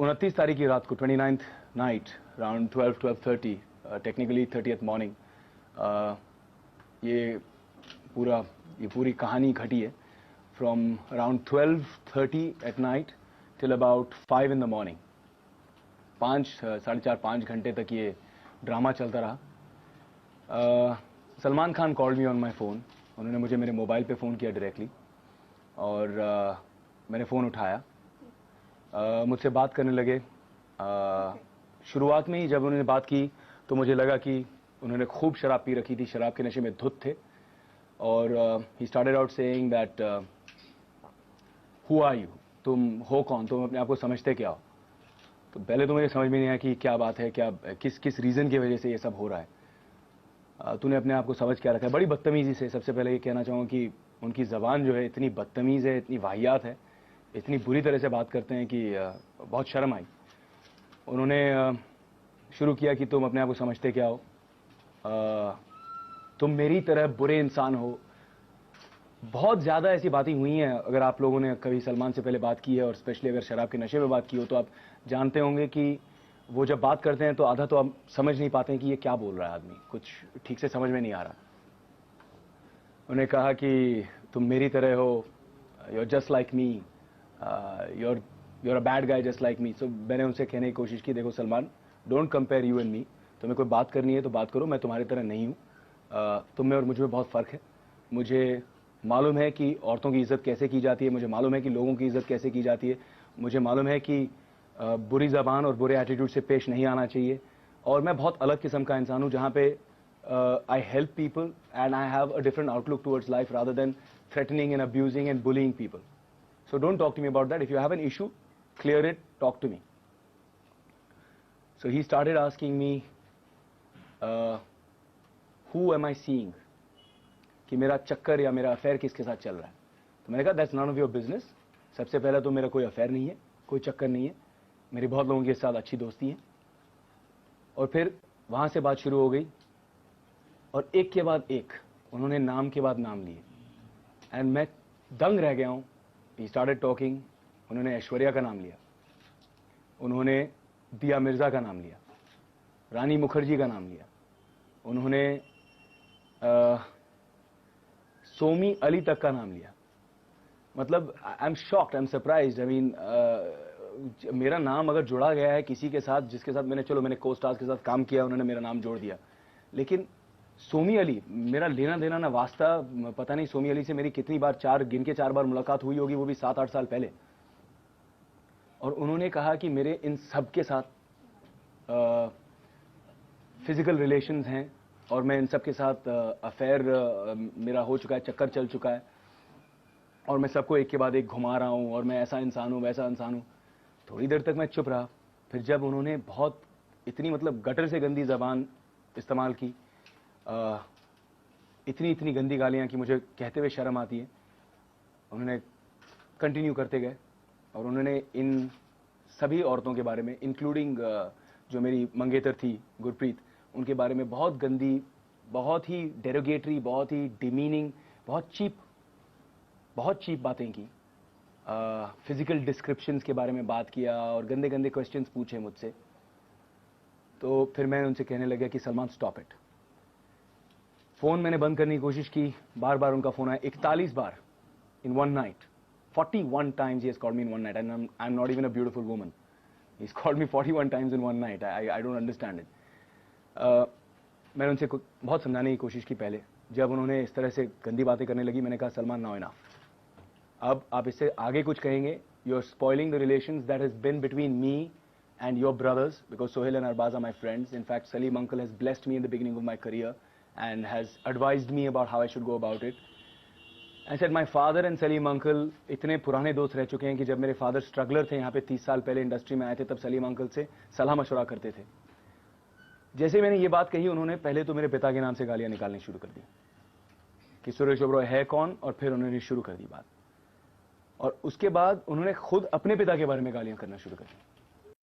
29 तारीख की रात को 29th night around 12:30 technically 30th morning ये पूरी कहानी घटी है from around 12:30 at night till about 5 in the morning। 4.5 घंटे तक ये ड्रामा चलता रहा। Salman Khan called me on my phone. उन्होंने मुझे मेरे मोबाइल पे फ़ोन किया डायरेक्टली और मैंने फ़ोन उठाया। मुझसे बात करने लगे। शुरुआत में ही जब उन्होंने बात की तो मुझे लगा कि उन्होंने खूब शराब पी रखी थी, शराब के नशे में धुत थे। और ही started out saying that who are you, तुम हो कौन, तुम अपने आप को समझते क्या हो। तो पहले तो मुझे समझ में नहीं आया कि क्या बात है, किस रीज़न की वजह से ये सब हो रहा है। तूने अपने आप को समझ क्या रखा है। बड़ी बदतमीज़ी से सबसे पहले ये कहना चाहूँगा कि उनकी ज़बान जो है इतनी बदतमीज़ है, इतनी वाहियात है, इतनी बुरी तरह से बात करते हैं कि बहुत शर्म आई। उन्होंने शुरू किया कि तुम अपने आप को समझते क्या हो, तुम मेरी तरह बुरे इंसान हो। बहुत ज़्यादा ऐसी बातें हुई हैं। अगर आप लोगों ने कभी सलमान से पहले बात की है और स्पेशली अगर शराब के नशे में बात की हो तो आप जानते होंगे कि वो जब बात करते हैं तो आधा तो आप समझ नहीं पाते हैं कि ये क्या बोल रहा है आदमी, कुछ ठीक से समझ में नहीं आ रहा। उन्होंने कहा कि तुम मेरी तरह हो, you are just like me, you're a bad guy just like me। So मैंने उनसे कहने की कोशिश की, देखो Salman, don't compare you and me. तुम्हें कोई बात करनी है तो बात करो, मैं तुम्हारी तरह नहीं हूँ। तुम में और मुझ में बहुत फ़र्क है। मुझे मालूम है कि औरतों की इज़्ज़त कैसे की जाती है, मुझे मालूम है कि लोगों की इज़्ज़त कैसे की जाती है, मुझे मालूम है कि बुरी ज़बान और बुरे एटीट्यूड से पेश नहीं आना चाहिए। और मैं बहुत अलग किस्म का इंसान हूँ जहाँ पे I help people and I have a different outlook towards life rather than threatening and abusing and bullying people. So don't talk to me about that. If you have an issue, clear it, talk to me. So he started asking me, who am I seeing? कि मेरा चक्कर या मेरा affair किसके साथ चल रहा है। तो मैंने कहा that's none of your business। सबसे पहला तो मेरा कोई अफेयर नहीं है, कोई चक्कर नहीं है, मेरी बहुत लोगों के साथ अच्छी दोस्ती है। और फिर वहाँ से बात शुरू हो गई और एक के बाद एक उन्होंने नाम के बाद नाम लिए एंड मैं दंग रह गया हूँ। He started talking। उन्होंने ऐश्वर्या का नाम लिया, उन्होंने दिया मिर्जा का नाम लिया, रानी मुखर्जी का नाम लिया, उन्होंने सोमी अली तक का नाम लिया। मतलब I am shocked, I am surprised. I mean मेरा नाम अगर जुड़ा गया है किसी के साथ जिसके साथ मैंने को-स्टार्स के साथ काम किया, उन्होंने मेरा नाम जोड़ दिया। लेकिन सोमी अली, मेरा लेना देना ना वास्ता, पता नहीं सोमी अली से मेरी कितनी बार, गिन के 4 बार मुलाकात हुई होगी, वो भी 7-8 साल पहले। और उन्होंने कहा कि मेरे इन सब के साथ फिजिकल रिलेशंस हैं और मैं इन सब के साथ अफेयर मेरा हो चुका है, चक्कर चल चुका है और मैं सबको एक के बाद एक घुमा रहा हूँ और मैं ऐसा इंसान हूँ, वैसा इंसान हूँ। थोड़ी देर तक मैं चुप रहा। फिर जब उन्होंने बहुत इतनी मतलब गटर से गंदी ज़बान इस्तेमाल की, इतनी गंदी गालियाँ कि मुझे कहते हुए शर्म आती है, उन्होंने कंटिन्यू करते गए और उन्होंने इन सभी औरतों के बारे में, इंक्लूडिंग जो मेरी मंगेतर थी गुरप्रीत, उनके बारे में बहुत गंदी, बहुत ही डेरोगेटरी, बहुत ही डिमीनिंग, बहुत चीप बातें की। फिजिकल डिस्क्रिप्शंस के बारे में बात किया और गंदे गंदे क्वेश्चंस पूछे मुझसे। तो फिर मैं उनसे कहने लगा कि सलमान स्टॉप इट। फ़ोन मैंने बंद करने की कोशिश की, बार बार उनका फ़ोन आया, 41 बार in one night. 41 times he has called me in one night and I'm not even a beautiful woman. He's called me 41 times in one night. I don't understand it. मैंने उनसे बहुत समझाने की कोशिश की पहले। जब उन्होंने इस तरह से गंदी बातें करने लगी, मैंने कहा सलमान नाउ इनफ। अब आप इससे आगे कुछ कहेंगे, you are spoiling the relations that has been between me and your brothers, because Sohail and Arbaz are my friends. In fact, Salim uncle has blessed me in the beginning of my career and has advised me about how I should go about it. I said my father and Salim uncle इतने पुराने दोस्त रह चुके हैं कि जब मेरे father struggler थे यहाँ पे 30 साल पहले इंडस्ट्री में आए थे, तब सलीम अंकल से सलाह मशवरा करते थे। जैसे मैंने ये बात कही, उन्होंने पहले तो मेरे पिता के नाम से गालियाँ निकालनी शुरू कर दी कि सुरेश ओबरॉय है कौन, और फिर उन्होंने शुरू कर दी बात। और उसके बाद उन्होंने खुद अपने पिता के बारे में गालियाँ करना शुरू कर दी।